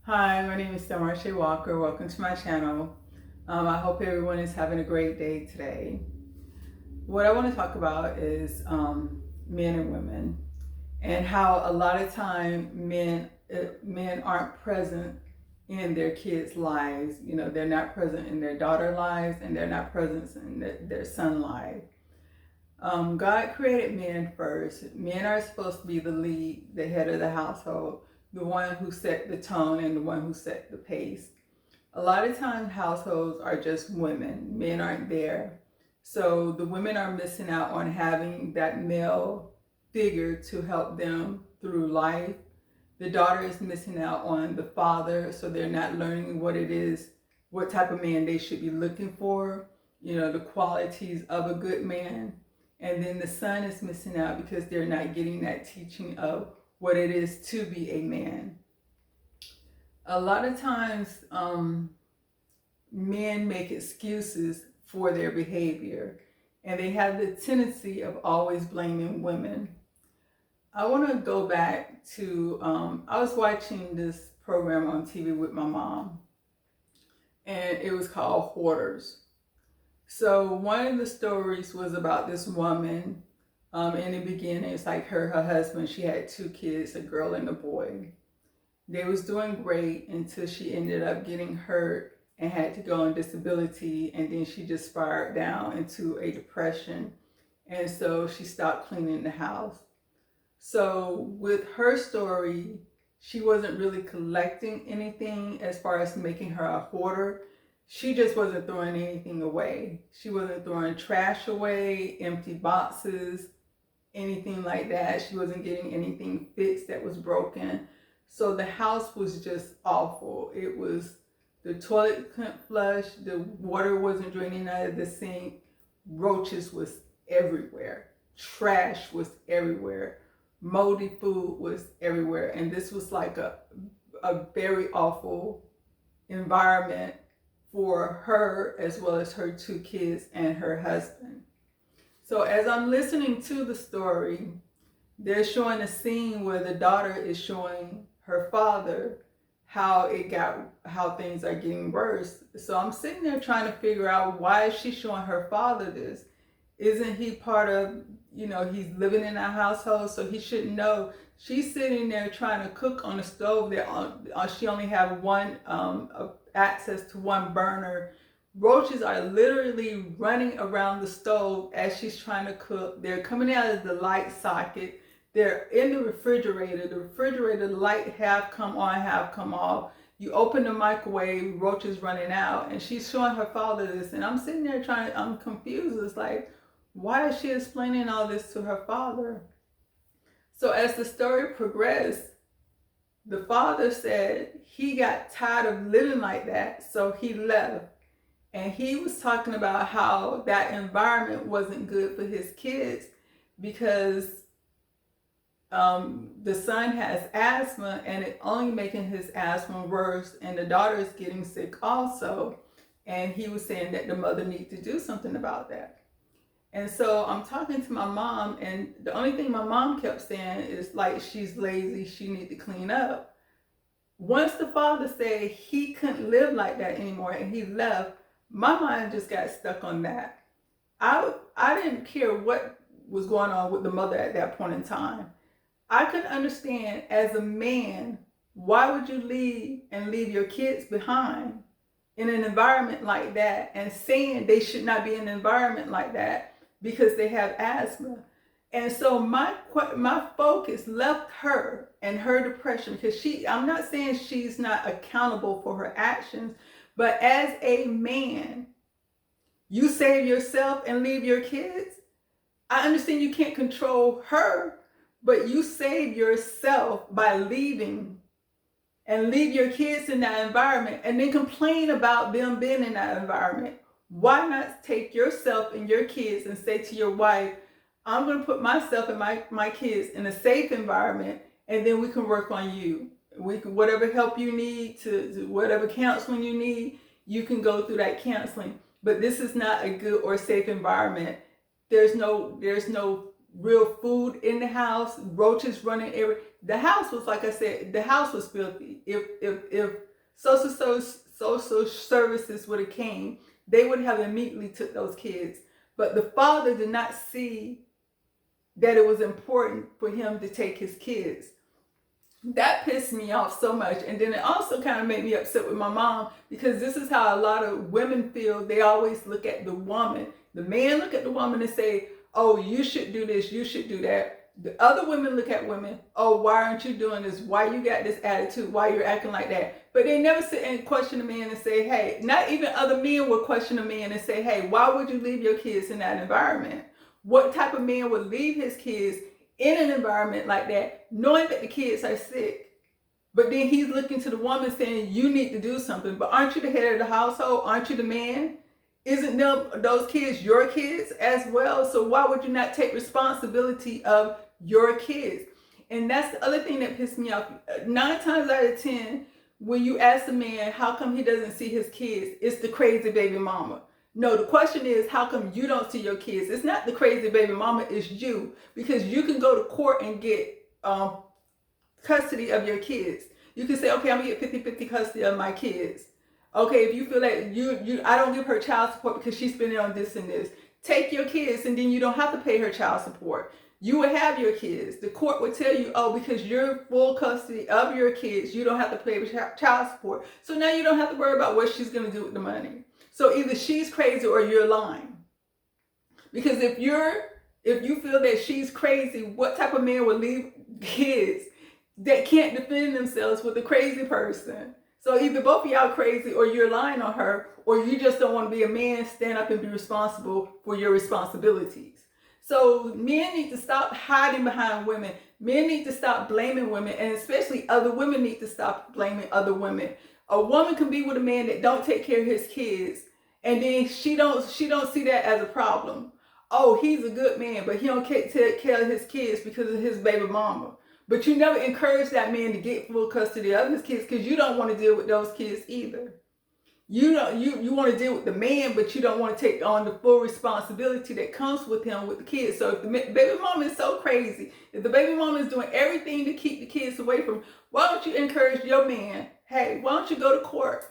Hi, my name is Delmarshae Walker. Welcome to my channel. I hope everyone is having a great day today. What I want to talk about is men and women, and how a lot of time men aren't present in their kids' lives. You know, they're not present in their daughter lives, and they're not present in their son life. God created men first. Men are supposed to be the lead, the head of the household, the one who set the tone and the one who set the pace. A lot of times households are just women. Men aren't there. So the women are missing out on having that male figure to help them through life. The daughter is missing out on the father, so they're not learning what it is, what type of man they should be looking for, you know, the qualities of a good man. And then the son is missing out because they're not getting that teaching of what it is to be a man. A lot of times, men make excuses for their behavior, and they have the tendency of always blaming women. I want to go back to, I was watching this program on TV with my mom, and it was called Hoarders. So one of the stories was about this woman. In the beginning, it's like her husband, she had two kids, a girl and a boy. They was doing great until she ended up getting hurt and had to go on disability, and then she just spiraled down into a depression, and so she stopped cleaning the house. So with her story, she wasn't really collecting anything as far as making her a hoarder. She just wasn't throwing anything away. She wasn't throwing trash away, empty boxes, anything like that. She wasn't getting anything fixed that was broken. So the house was just awful. It was, the toilet couldn't flush, the water wasn't draining out of the sink, roaches was everywhere, trash was everywhere, moldy food was everywhere. And this was like a very awful environment for her, as well as her two kids and her husband. So as I'm listening to the story, they're showing a scene where the daughter is showing her father how things are getting worse. So I'm sitting there trying to figure out, why is she showing her father this? Isn't he part of, you know, he's living in a household, so he should know. She's sitting there trying to cook on a stove that she only have one access to one burner. Roaches are literally running around the stove as she's trying to cook. They're coming out of the light socket. They're in the refrigerator. The refrigerator light half come on, half come off. You open the microwave, roaches running out. And she's showing her father this. And I'm sitting there I'm confused. It's like, why is she explaining all this to her father? So as the story progressed, the father said he got tired of living like that, so he left. And he was talking about how that environment wasn't good for his kids because the son has asthma, and it only making his asthma worse, and the daughter is getting sick also. And he was saying that the mother needs to do something about that. And so I'm talking to my mom, and the only thing my mom kept saying is like, she's lazy, she needs to clean up. Once the father said he couldn't live like that anymore and he left, my mind just got stuck on that. I didn't care what was going on with the mother at that point in time. I could understand, as a man, why would you leave your kids behind in an environment like that, and saying they should not be in an environment like that because they have asthma. And so my focus left her and her depression, because I'm not saying she's not accountable for her actions, but as a man, you save yourself and leave your kids. I understand you can't control her, but you save yourself by leaving, and leave your kids in that environment, and then complain about them being in that environment. Why not take yourself and your kids and say to your wife, I'm going to put myself and my kids in a safe environment, and then we can work on you. We can, whatever help you need, to whatever counseling you need, you can go through that counseling. But this is not a good or safe environment. There's no real food in the house, roaches running everywhere. the house was, like I said, the house was filthy. If social services would have came, they would have immediately took those kids. But the father did not see that it was important for him to take his kids. That pissed me off so much. And then it also kind of made me upset with my mom, because this is how a lot of women feel. They always look at the woman. The man look at the woman and say, oh, you should do this, you should do that. The other women look at women, oh, why aren't you doing this? Why you got this attitude? Why you're acting like that? But they never sit and question a man and say, hey, not even other men will question a man and say, hey, why would you leave your kids in that environment? What type of man would leave his kids in an environment like that, knowing that the kids are sick? But then he's looking to the woman saying, you need to do something. But aren't you the head of the household? Aren't you the man? Isn't those kids your kids as well? So why would you not take responsibility of your kids? And that's the other thing that pissed me off. 9 times out of 10, when you ask a man how come he doesn't see his kids, it's the crazy baby mama. No, the question is, how come you don't see your kids? It's not the crazy baby mama, it's you. Because you can go to court and get custody of your kids. You can say, okay, I'm gonna get 50-50 custody of my kids. Okay, if you feel like I don't give her child support because she's spending on this and this, take your kids and then you don't have to pay her child support. You will have your kids. The court would tell you, oh, because you're full custody of your kids, you don't have to pay child support. So now you don't have to worry about what she's going to do with the money. So either she's crazy or you're lying. Because if you feel that she's crazy, what type of man would leave kids that can't defend themselves with a crazy person? So either both of y'all crazy, or you're lying on her, or you just don't want to be a man, stand up and be responsible for your responsibilities. So men need to stop hiding behind women. Men need to stop blaming women, and especially other women need to stop blaming other women. A woman can be with a man that don't take care of his kids, and then she don't see that as a problem. Oh, he's a good man, but he don't take care of his kids because of his baby mama. But you never encourage that man to get full custody of his kids because you don't want to deal with those kids either. You want to deal with the man, but you don't want to take on the full responsibility that comes with him with the kids. So if the baby mama is so crazy, if the baby mama is doing everything to keep the kids away from, why don't you encourage your man? Hey, why don't you go to court?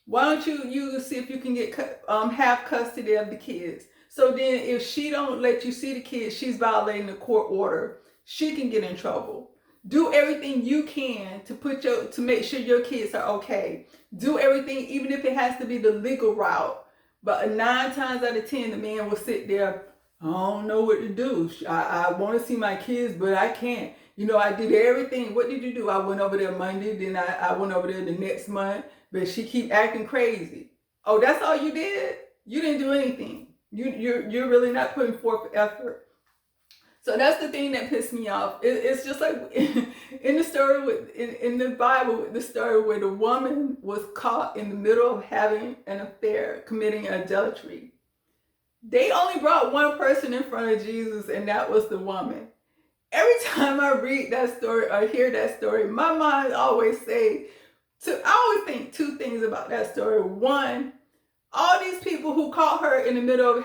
Why don't you see if you can get have custody of the kids? So then if she don't let you see the kids, she's violating the court order. She can get in trouble. Do everything you can to make sure your kids are okay. Do everything, even if it has to be the legal route. But 9 times out of 10, the man will sit there, I don't know what to do. I want to see my kids, but I can't. I did everything. What did you do? I went over there Monday, then I went over there the next month, but she keep acting crazy. Oh, that's all you did? You didn't do anything. You're really not putting forth effort. So that's the thing that pissed me off. It's just like in the story in the Bible, the story where the woman was caught in the middle of having an affair, committing adultery. They only brought one person in front of Jesus, and that was the woman. Every time I read that story or hear that story, my mind always I always think 2 things about that story. One, all these people who caught her in the middle of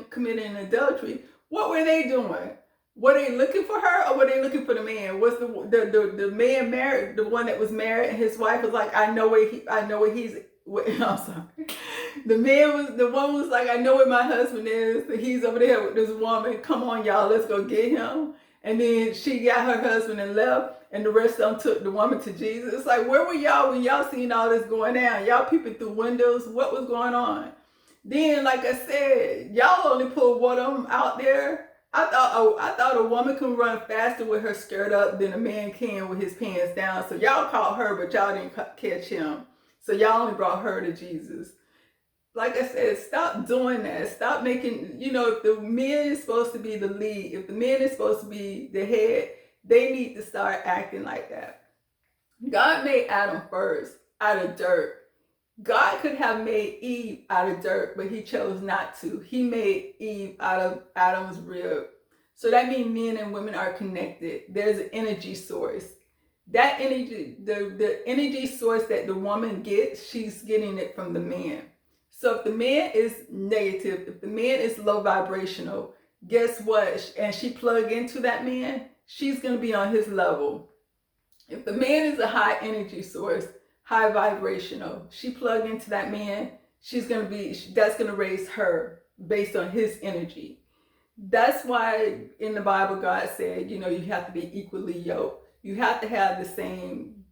committing adultery, what were they doing? Were they looking for her, or were they looking for the man? Was the man married? The one that was married, and his wife was like, I'm sorry. The woman was like, I know where my husband is. He's over there with this woman. Come on, y'all, let's go get him. And then she got her husband and left, and the rest of them took the woman to Jesus. It's like, where were y'all when y'all seen all this going down? Y'all peeping through windows? What was going on? Then, like I said, y'all only pulled one of them out there. I thought a woman can run faster with her skirt up than a man can with his pants down. So y'all caught her, but y'all didn't catch him. So y'all only brought her to Jesus. Like I said, stop doing that. Stop making, if the man is supposed to be the lead, if the man is supposed to be the head, they need to start acting like that. God made Adam first out of dirt. God could have made Eve out of dirt, but he chose not to. He made Eve out of Adam's rib. So that means men and women are connected. There's an energy source. That energy, the energy source that the woman gets, she's getting it from the man. So if the man is negative, if the man is low vibrational, guess what? And she plug into that man, she's going to be on his level. If the man is a high energy source, high vibrational, she plugged into that man, that's going to raise her based on his energy. That's why in the Bible, God said, you have to be equally yoked. You have to have the same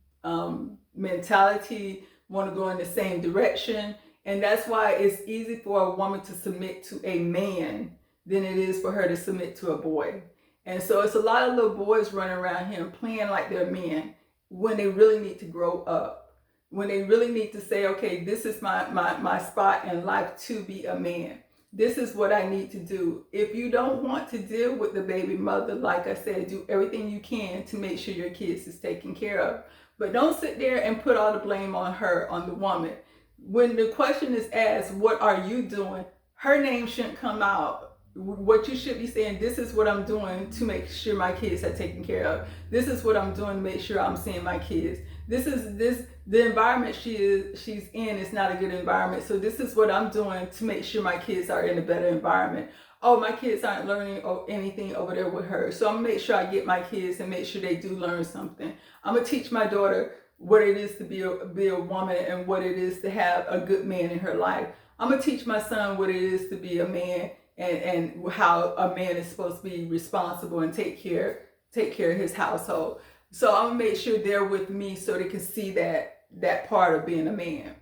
mentality, want to go in the same direction. And that's why it's easy for a woman to submit to a man than it is for her to submit to a boy. And so it's a lot of little boys running around here playing like they're men when they really need to grow up. When they really need to say, okay, this is my spot in life to be a man. This is what I need to do. If you don't want to deal with the baby mother, like I said, do everything you can to make sure your kids is taken care of. But don't sit there and put all the blame on her, on the woman. When the question is asked, what are you doing? Her name shouldn't come out. What you should be saying, this is what I'm doing to make sure my kids are taken care of. This is what I'm doing to make sure I'm seeing my kids. The environment she's in is not a good environment. So this is what I'm doing to make sure my kids are in a better environment. Oh, my kids aren't learning anything over there with her. So I'm gonna make sure I get my kids and make sure they do learn something. I'm gonna teach my daughter what it is to be a woman and what it is to have a good man in her life. I'm gonna teach my son what it is to be a man and how a man is supposed to be responsible and take care of his household. So I'm gonna make sure they're with me so they can see that part of being a man.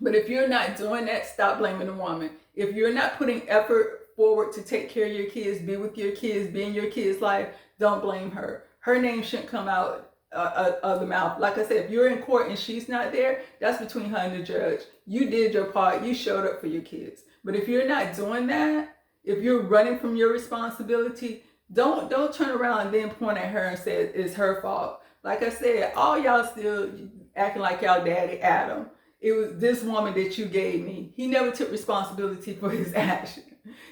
But if you're not doing that, stop blaming the woman. If you're not putting effort forward to take care of your kids, be with your kids, be in your kids' life, don't blame her. Her name shouldn't come out of the mouth. Like I said, if you're in court and she's not there, that's between her and the judge. You did your part. You showed up for your kids. But if you're not doing that, if you're running from your responsibility, don't turn around and then point at her and say it's her fault. Like I said, all y'all still acting like y'all daddy Adam. It was this woman that you gave me. He never took responsibility for his action.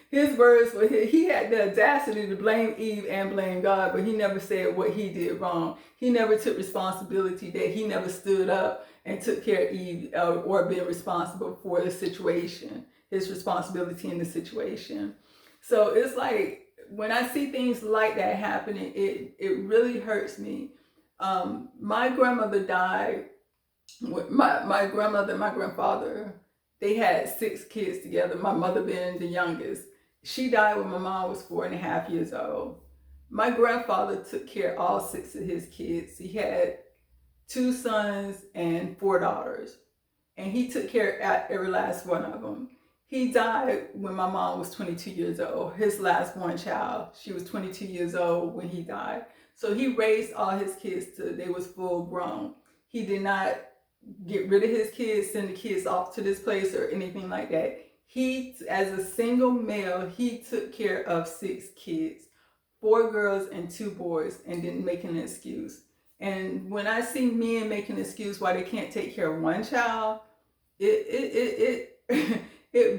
His words were, he had the audacity to blame Eve and blame God, but he never said what he did wrong. He never took responsibility, that he never stood up and took care of Eve or been responsible for the situation, his responsibility in the situation. So it's like, when I see things like that happening, it really hurts me. My grandmother died. My grandmother and my grandfather, they had 6 kids together, my mother being the youngest. She died when my mom was 4.5 years old. My grandfather took care of all 6 of his kids. He had 2 sons and 4 daughters. And he took care of every last one of them. He died when my mom was 22 years old, his last born child. She was 22 years old when he died. So he raised all his kids till they was full grown. He did not get rid of his kids, send the kids off to this place or anything like that. He, as a single male, he took care of 6 kids, 4 girls and 2 boys, and didn't make an excuse. And when I see men making an excuse why they can't take care of one child, it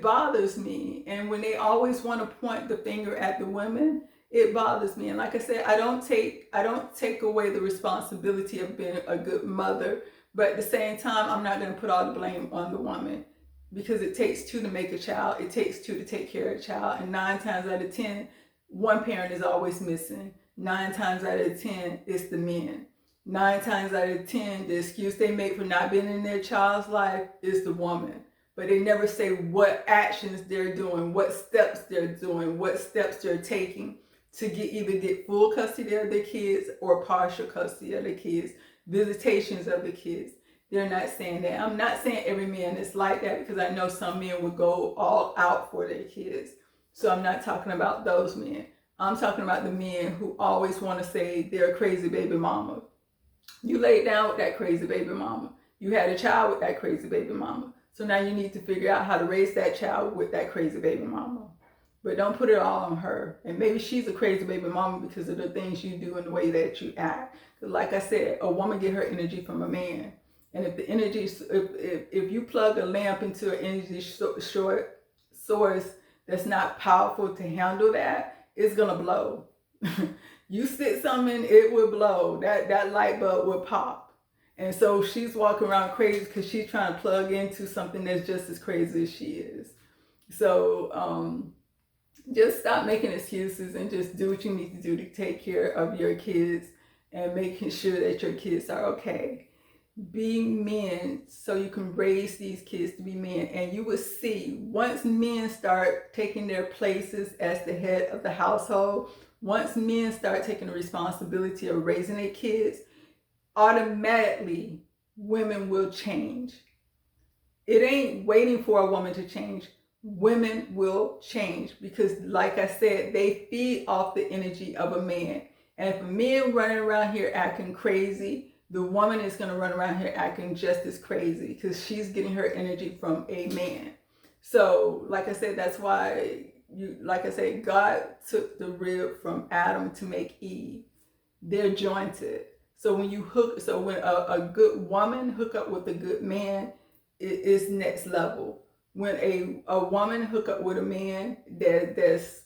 bothers me. And when they always want to point the finger at the women, it bothers me. And like I said, I don't take away the responsibility of being a good mother, but at the same time, I'm not going to put all the blame on the woman, because it takes 2 to make a child. It takes 2 to take care of a child. And 9 times out of 10, one parent is always missing. 9 times out of 10, it's the men. 9 times out of 10, the excuse they make for not being in their child's life is the woman. But they never say what actions they're doing, what steps they're doing, what steps they're taking to either get full custody of their kids or partial custody of their kids, visitations of the kids. They're not saying that. I'm not saying every man is like that, because I know some men would go all out for their kids. So I'm not talking about those men. I'm talking about the men who always want to say they're a crazy baby mama. You laid down with that crazy baby mama. You had a child with that crazy baby mama. So now you need to figure out how to raise that child with that crazy baby mama. But don't put it all on her. And maybe she's a crazy baby mama because of the things you do and the way that you act. Because like I said, a woman get her energy from a man. And if the energy, if you plug a lamp into an energy source that's not powerful to handle that, it's gonna blow. You stick something, it will blow. That light bulb will pop. And so she's walking around crazy because she's trying to plug into something that's just as crazy as she is. So just stop making excuses and just do what you need to do to take care of your kids and making sure that your kids are okay. Be men so you can raise these kids to be men. And you will see, once men start taking their places as the head of the household, once men start taking the responsibility of raising their kids, automatically women will change. It ain't waiting for a woman to change. Women will change because, like I said, they feed off the energy of a man. And if a man running around here acting crazy, the woman is going to run around here acting just as crazy because she's getting her energy from a man. So, like I said, that's why God took the rib from Adam to make Eve. They're jointed. So when a good woman hook up with a good man, it is next level. When a woman hook up with a man that's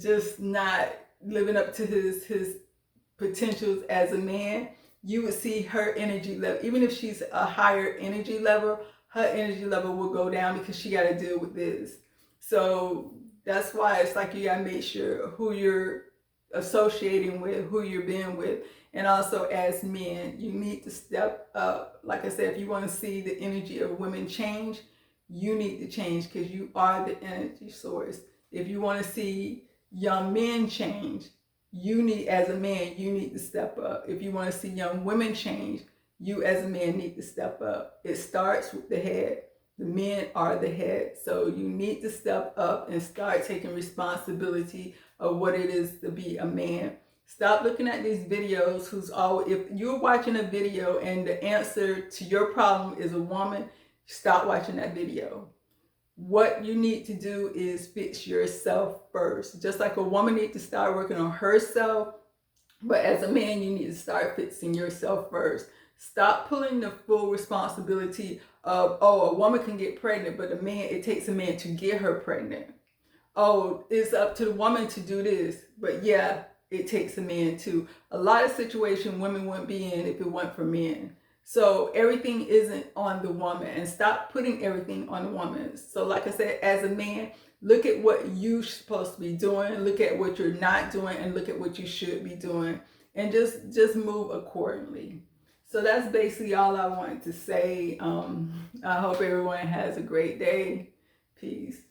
just not living up to his potentials as a man, you would see her energy level. Even if she's a higher energy level, her energy level will go down because she got to deal with this. So that's why it's like you got to make sure who you're associating with, who you're being with. And also as men, you need to step up. Like I said, if you want to see the energy of women change, you need to change because you are the energy source. If you want to see young men change, as a man, you need to step up. If you want to see young women change, you as a man need to step up. It starts with the head. The men are the head. So you need to step up and start taking responsibility of what it is to be a man. Stop looking at these videos if you're watching a video and the answer to your problem is a woman, stop watching that video. What you need to do is fix yourself first. Just like a woman needs to start working on herself, but as a man, you need to start fixing yourself first. Stop pulling the full responsibility of, a woman can get pregnant, but it takes a man to get her pregnant. Oh, it's up to the woman to do this, but yeah, it takes a man too. A lot of situations women wouldn't be in if it weren't for men. So everything isn't on the woman, and stop putting everything on the woman. So like I said, as a man, look at what you're supposed to be doing, look at what you're not doing, and look at what you should be doing, and just move accordingly. So that's basically all I wanted to say. I hope everyone has a great day. Peace.